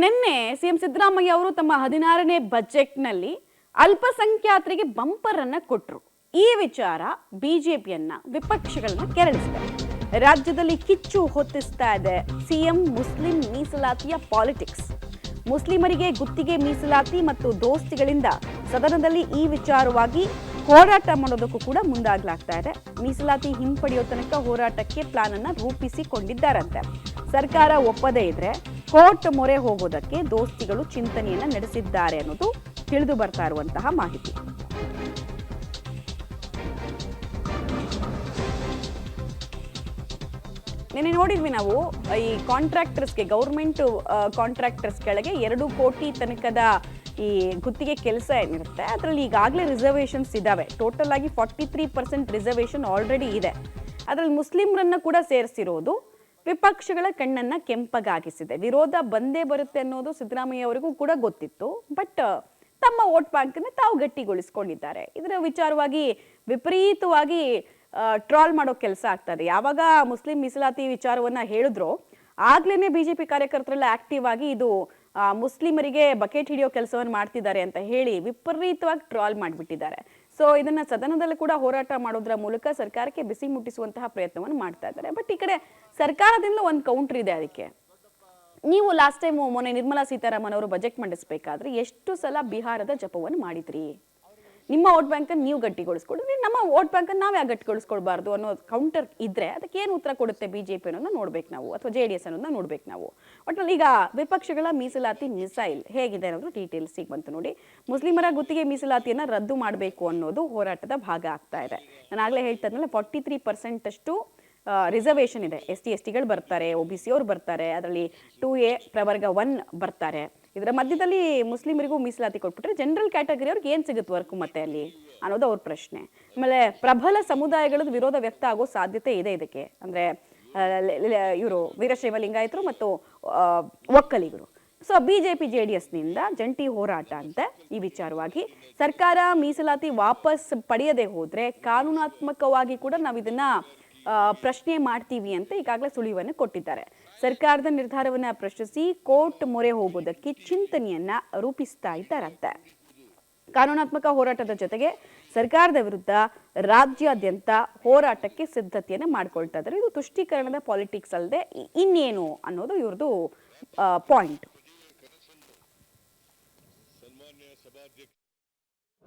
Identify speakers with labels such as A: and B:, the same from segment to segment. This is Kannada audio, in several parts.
A: ನಿನ್ನೆ ಸಿಎಂ ಸಿದ್ದರಾಮಯ್ಯ ಅವರು ತಮ್ಮ 16ನೇ ಬಜೆಟ್ನಲ್ಲಿ ಅಲ್ಪಸಂಖ್ಯಾತರಿಗೆ ಬಂಪರ್ ಅನ್ನ ಕೊಟ್ಟರು. ಈ ವಿಚಾರ ಬಿಜೆಪಿಯನ್ನ ವಿಪಕ್ಷಗಳನ್ನ ಕೆರಳಿಸಿದೆ. ರಾಜ್ಯದಲ್ಲಿ ಕಿಚ್ಚು ಹೊತ್ತಿಸ್ತಾ ಇದೆ ಸಿಎಂ ಮುಸ್ಲಿಂ ಮೀಸಲಾತಿಯ ಪಾಲಿಟಿಕ್ಸ್. ಮುಸ್ಲಿಮರಿಗೆ ಗುತ್ತಿಗೆ ಮೀಸಲಾತಿ ಮತ್ತು ದೋಸ್ತಿಗಳಿಂದ ಸದನದಲ್ಲಿ ಈ ವಿಚಾರವಾಗಿ ಹೋರಾಟ ಮಾಡೋದಕ್ಕೂ ಕೂಡ ಮುಂದಾಗ್ಲಾಗ್ತಾ ಇದೆ. ಮೀಸಲಾತಿ ಹಿಂಪಡೆಯೋ ತನಕ ಹೋರಾಟಕ್ಕೆ ಪ್ಲಾನ್ ಅನ್ನ ರೂಪಿಸಿಕೊಂಡಿದ್ದಾರಂತೆ. ಸರ್ಕಾರ ಒಪ್ಪದೇ ಇದ್ರೆ ಕೋರ್ಟ್ ಮೊರೆ ಹೋಗೋದಕ್ಕೆ ದೋಸ್ತಿಗಳು ಚಿಂತನೆಯನ್ನ ನಡೆಸಿದ್ದಾರೆ ಅನ್ನೋದು ತಿಳಿದು ಬರ್ತಾ ಇರುವಂತಹ ಮಾಹಿತಿ. ನಿನ್ನೆ ನೋಡಿದ್ವಿ ನಾವು ಈ ಕಾಂಟ್ರಾಕ್ಟರ್ಸ್ಗೆ, ಗೌರ್ಮೆಂಟ್ ಕಾಂಟ್ರಾಕ್ಟರ್ಸ್ ಕೆಳಗೆ 2 ಕೋಟಿ ತನಕದ ಈ ಗುತ್ತಿಗೆ ಕೆಲಸ ಏನಿರುತ್ತೆ ಅದರಲ್ಲಿ ಈಗಾಗಲೇ ರಿಸರ್ವೇಷನ್ಸ್ ಇದಾವೆ. ಟೋಟಲ್ ಆಗಿ 43% ರಿಸರ್ವೇಷನ್ ಆಲ್ರೆಡಿ ಇದೆ. ಅದರಲ್ಲಿ ಮುಸ್ಲಿಮರನ್ನ ಕೂಡ ಸೇರಿಸಿರೋದು ವಿಪಕ್ಷಗಳ ಕಣ್ಣನ್ನ ಕೆಂಪಗಾಗಿಸಿದೆ. ವಿರೋಧ ಬಂದೇ ಬರುತ್ತೆ ಅನ್ನೋದು ಸಿದ್ದರಾಮಯ್ಯ ಅವರಿಗೂ ಕೂಡ ಗೊತ್ತಿತ್ತು. ಬಟ್ ತಮ್ಮ ವೋಟ್ ಬ್ಯಾಂಕ್ ಅನ್ನು ತಾವು ಗಟ್ಟಿಗೊಳಿಸಿಕೊಂಡಿದ್ದಾರೆ. ಇದರ ವಿಚಾರವಾಗಿ ವಿಪರೀತವಾಗಿ ಟ್ರಾಲ್ ಮಾಡೋ ಕೆಲಸ ಆಗ್ತದೆ. ಯಾವಾಗ ಮುಸ್ಲಿಂ ಮೀಸಲಾತಿ ವಿಚಾರವನ್ನ ಹೇಳಿದ್ರೋ ಆಗ್ಲೇನೆ ಬಿಜೆಪಿ ಕಾರ್ಯಕರ್ತರೆಲ್ಲ ಆಕ್ಟಿವ್ ಆಗಿ ಇದು ಮುಸ್ಲಿಮರಿಗೆ ಬಕೆಟ್ ಹಿಡಿಯೋ ಕೆಲಸವನ್ನು ಮಾಡ್ತಿದ್ದಾರೆ ಅಂತ ಹೇಳಿ ವಿಪರೀತವಾಗಿ ಟ್ರಾಲ್ ಮಾಡಿಬಿಟ್ಟಿದ್ದಾರೆ. ಸೊ ಇದನ್ನ ಸದನದಲ್ಲಿ ಕೂಡ ಹೋರಾಟ ಮಾಡೋದ್ರ ಮೂಲಕ ಸರ್ಕಾರಕ್ಕೆ ಬಿಸಿ ಮುಟ್ಟಿಸುವಂತಹ ಪ್ರಯತ್ನವನ್ನು ಮಾಡ್ತಾ ಇದ್ದಾರೆ. ಬಟ್ ಈ ಕಡೆ ಸರ್ಕಾರದಿಂದ ಒಂದು ಕೌಂಟರ್ ಇದೆ. ಅದಕ್ಕೆ ನೀವು ಲಾಸ್ಟ್ ಟೈಮ್ ಮೊನ್ನೆ ನಿರ್ಮಲಾ ಸೀತಾರಾಮನ್ ಅವರು ಬಜೆಟ್ ಮಂಡಿಸಬೇಕಾದ್ರೆ ಎಷ್ಟು ಸಲ ಬಿಹಾರದ ಜಪವನ್ನು ಮಾಡಿದ್ರಿ? ನಿಮ್ಮ ವೋಟ್ ಬ್ಯಾಂಕ್ ಅನ್ನು ನೀವು ಗಟ್ಟಿಗೊಳಿಸ್ಕೊಡ್ರಿ, ನಮ್ಮ ವೋಟ್ ಬ್ಯಾಂಕ್ ಅನ್ನು ನಾವು ಯಾಕೆ ಗಟ್ಟಿಗೊಳಿಸ್ಕೊಳ್ಬಾರ್ದು ಅನ್ನೋ ಕೌಂಟರ್ ಇದ್ರೆ ಅದಕ್ಕೆ ಏನು ಉತ್ತರ ಕೊಡುತ್ತೆ ಬಿಜೆಪಿ ಅನ್ನೋದನ್ನ ನೋಡ್ಬೇಕು ನಾವು, ಅಥವಾ JDS ಅನ್ನೋದನ್ನ ನೋಡ್ಬೇಕು ನಾವು. ಒಟ್ಟಿನಲ್ಲಿ ಈಗ ವಿಪಕ್ಷಗಳ ಮೀಸಲಾತಿ ಮಿಸೈಲ್ ಹೇಗಿದೆ ಅನ್ನೋದು ಡೀಟೇಲ್ಸ್ ಈಗ ಬಂತು ನೋಡಿ. ಮುಸ್ಲಿಮರ ಗುತ್ತಿಗೆ ಮೀಸಲಾತಿಯನ್ನ ರದ್ದು ಮಾಡಬೇಕು ಅನ್ನೋದು ಹೋರಾಟದ ಭಾಗ ಆಗ್ತಾ ಇದೆ. ನಾನು ಆಗ್ಲೇ ಹೇಳ್ತಾ ಇದ್ನಲ್ಲ 43% ಅಷ್ಟು ರಿಸರ್ವೇಷನ್ ಇದೆ. ST/STಗಳು ಬರ್ತಾರೆ, OBC ಅವರು ಬರ್ತಾರೆ, ಅದರಲ್ಲಿ 2A ಪ್ರವರ್ಗ 1 ಬರ್ತಾರೆ. ಇದರ ಮಧ್ಯದಲ್ಲಿ ಮುಸ್ಲಿಮರಿಗೂ ಮೀಸಲಾತಿ ಕೊಟ್ಬಿಟ್ರೆ ಜನರಲ್ ಕ್ಯಾಟಗರಿ ಅವ್ರಿಗೆ ಏನು ಸಿಗುತ್ತೆ ವರ್ಕು ಮತ್ತೆ ಅಲ್ಲಿ ಅನ್ನೋದು ಅವ್ರ ಪ್ರಶ್ನೆ. ಆಮೇಲೆ ಪ್ರಬಲ ಸಮುದಾಯಗಳದ್ದು ವಿರೋಧ ವ್ಯಕ್ತ ಆಗೋ ಸಾಧ್ಯತೆ ಇದೆ ಇದಕ್ಕೆ. ಅಂದರೆ ಇವರು ವೀರಶೈವ ಲಿಂಗಾಯತರು ಮತ್ತು ಒಕ್ಕಲಿಗರು. ಸೊ ಬಿಜೆಪಿ JDSನಿಂದ ಜಂಟಿ ಹೋರಾಟ ಅಂತೆ ಈ ವಿಚಾರವಾಗಿ. ಸರ್ಕಾರ ಮೀಸಲಾತಿ ವಾಪಸ್ ಪಡೆಯದೆ ಹೋದ್ರೆ ಕಾನೂನಾತ್ಮಕವಾಗಿ ಕೂಡ ನಾವು ಇದನ್ನ ಪ್ರಶ್ನೆ ಮಾಡ್ತೀವಿ ಅಂತ ಈಗಾಗಲೇ ಸುಳಿವನ್ನು ಕೊಟ್ಟಿದ್ದಾರೆ. ಸರ್ಕಾರದ ನಿರ್ಧಾರವನ್ನ ಪ್ರಶ್ನಿಸಿ ಕೋರ್ಟ್ ಮೊರೆ ಹೋಗೋದಕ್ಕೆ ಚಿಂತನೆಯನ್ನ ರೂಪಿಸ್ತಾ ಇದ್ದಾರಂತೆ. ಕಾನೂನಾತ್ಮಕ ಹೋರಾಟದ ಜೊತೆಗೆ ಸರ್ಕಾರದ ವಿರುದ್ಧ ರಾಜ್ಯಾದ್ಯಂತ ಹೋರಾಟಕ್ಕೆ ಸಿದ್ಧತೆಯನ್ನ ಮಾಡ್ಕೊಳ್ತಾ ಇದ್ದಾರೆ. ಇದು ತುಷ್ಟೀಕರಣದ ಪಾಲಿಟಿಕ್ಸ್ ಅಲ್ಲದೆ ಇನ್ನೇನು ಅನ್ನೋದು ಇವ್ರದ್ದು ಪಾಯಿಂಟ್.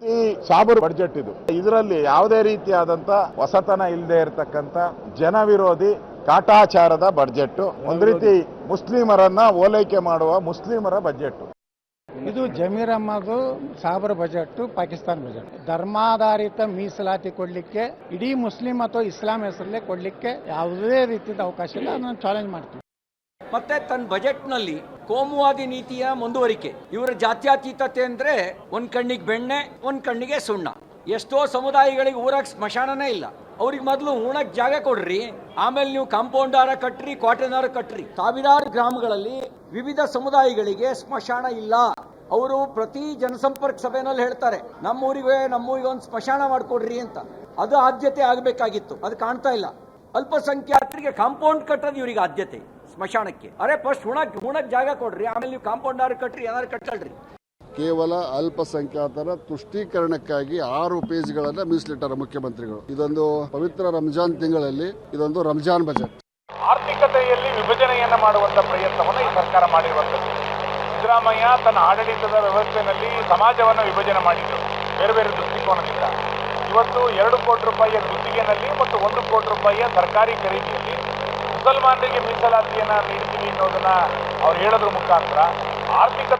B: ಈ ಸಾಬರ್ ಬಡ್ಜೆಟ್ ಇದರಲ್ಲಿ ಯಾವುದೇ ರೀತಿಯಾದಂತ ಹೊಸತನ ಇಲ್ಲದೆ ಇರತಕ್ಕಂತ ಜನ ವಿರೋಧಿ ಕಾಟಾಚಾರದ ಬಡ್ಜೆಟ್, ಒಂದು ರೀತಿ ಮುಸ್ಲಿಮರನ್ನ ಓಲೈಕೆ ಮಾಡುವ ಮುಸ್ಲಿಮರ ಬಜೆಟ್.
C: ಇದು ಜಮೀರ್ ಅಹ್ಮದ್ ಸಾಬರ್ ಬಜೆಟ್, ಪಾಕಿಸ್ತಾನ ಬಜೆಟ್. ಧರ್ಮಾಧಾರಿತ ಮೀಸಲಾತಿ ಕೊಡ್ಲಿಕ್ಕೆ ಇಡೀ ಮುಸ್ಲಿಂ ಅಥವಾ ಇಸ್ಲಾಂ ಹೆಸರಲ್ಲೇ ಕೊಡ್ಲಿಕ್ಕೆ ಯಾವುದೇ ರೀತಿಯ ಅವಕಾಶ ಇಲ್ಲ. ಅದನ್ನು ಚಾಲೆಂಜ್ ಮಾಡ್ತೀವಿ.
D: ಮತ್ತೆ ತನ್ನ ಬಜೆಟ್ನಲ್ಲಿ ಕೋಮುವಾದಿ ನೀತಿಯ ಮುಂದುವರಿಕೆ. ಇವರ ಜಾತ್ಯತೀತತೆ ಅಂದ್ರೆ ಒಂದ್ ಕಣ್ಣಿಗೆ ಬೆಣ್ಣೆ, ಒಂದ್ ಕಣ್ಣಿಗೆ ಸುಣ್ಣ. ಎಷ್ಟೋ ಸಮುದಾಯಗಳಿಗೆ ಊರಾಗ ಸ್ಮಶಾನನೇ ಇಲ್ಲ. ಅವ್ರಿಗೆ ಮೊದಲು ಉಣಕ್ ಜಾಗ ಕೊಡ್ರಿ, ಆಮೇಲೆ ನೀವು ಕಾಂಪೌಂಡಾರ ಕಟ್ರಿ, ಕ್ವಾರ್ಟರ್ನಾರ ಕಟ್ರಿ. ಸಾವಿರಾರು ಗ್ರಾಮಗಳಲ್ಲಿ ವಿವಿಧ ಸಮುದಾಯಗಳಿಗೆ ಸ್ಮಶಾನ ಇಲ್ಲ. ಅವರು ಪ್ರತಿ ಜನಸಂಪರ್ಕ ಸಭೆನಲ್ಲಿ ಹೇಳ್ತಾರೆ, ನಮ್ಮೂರಿಗೆ ಒಂದು ಸ್ಮಶಾನ ಮಾಡ್ಕೊಡ್ರಿ ಅಂತ. ಅದು ಆದ್ಯತೆ ಆಗಬೇಕಾಗಿತ್ತು, ಅದು ಕಾಣ್ತಾ ಇಲ್ಲ. ಅಲ್ಪಸಂಖ್ಯಾತರಿಗೆ ಕಾಂಪೌಂಡ್ ಕಟ್ಟೋದು ಇವರಿಗೆ ಆದ್ಯತೆ, ಸ್ಮಶಾನಕ್ಕೆ. ಅರೆ ಫಸ್ಟ್ ಉಣಕ್ ಜಾಗ ಕೊಡ್ರಿ, ಆಮೇಲೆ ನೀವು ಕಾಂಪೌಂಡಾರ ಕಟ್ರಿ, ಏನಾದ್ರು ಕಟ್ಟಲ್ರಿ.
E: ಕೇವಲ ಅಲ್ಪಸಂಖ್ಯಾತರ ತುಷ್ಟೀಕರಣಕ್ಕಾಗಿ 6 ಪೇಜ್ಗಳನ್ನ ಮೀಸಲಿಟ್ಟಾರೆ ಮುಖ್ಯಮಂತ್ರಿಗಳು. ಇದೊಂದು ಪವಿತ್ರ ರಂಜಾನ್ ತಿಂಗಳಲ್ಲಿ ಇದೊಂದು ರಂಜಾನ್ ಬಜೆಟ್.
B: ಆರ್ಥಿಕತೆಯಲ್ಲಿ ವಿಭಜನೆಯನ್ನ ಮಾಡುವಂತ ಪ್ರಯತ್ನವನ್ನು ಈ ಸರ್ಕಾರ ಮಾಡಿರುವಂತದ್ದು. ಸಿದ್ದರಾಮಯ್ಯ ತನ್ನ ಆಡಳಿತದ ವ್ಯವಸ್ಥೆಯಲ್ಲಿ ಸಮಾಜವನ್ನು ವಿಭಜನೆ ಮಾಡಿದ್ರು ಬೇರೆ ಬೇರೆ ದೃಷ್ಟಿಕೋನದಿಂದ. ಇವತ್ತು 2 ಕೋಟಿ ರೂಪಾಯಿಯ ಗುತ್ತಿಗೆನಲ್ಲಿ ಮತ್ತು 1 ಕೋಟಿ ರೂಪಾಯಿಯ ಸರ್ಕಾರಿ ಖರೀದಿಯಲ್ಲಿ ಮುಸಲ್ಮಾನರಿಗೆ ಮೀಸಲಾತಿಯನ್ನ ನೀಡ್ತೀವಿ ಅನ್ನೋದನ್ನ ಅವ್ರು ಹೇಳೋದ್ರ ಮುಖಾಂತರ ಆರ್ಥಿಕ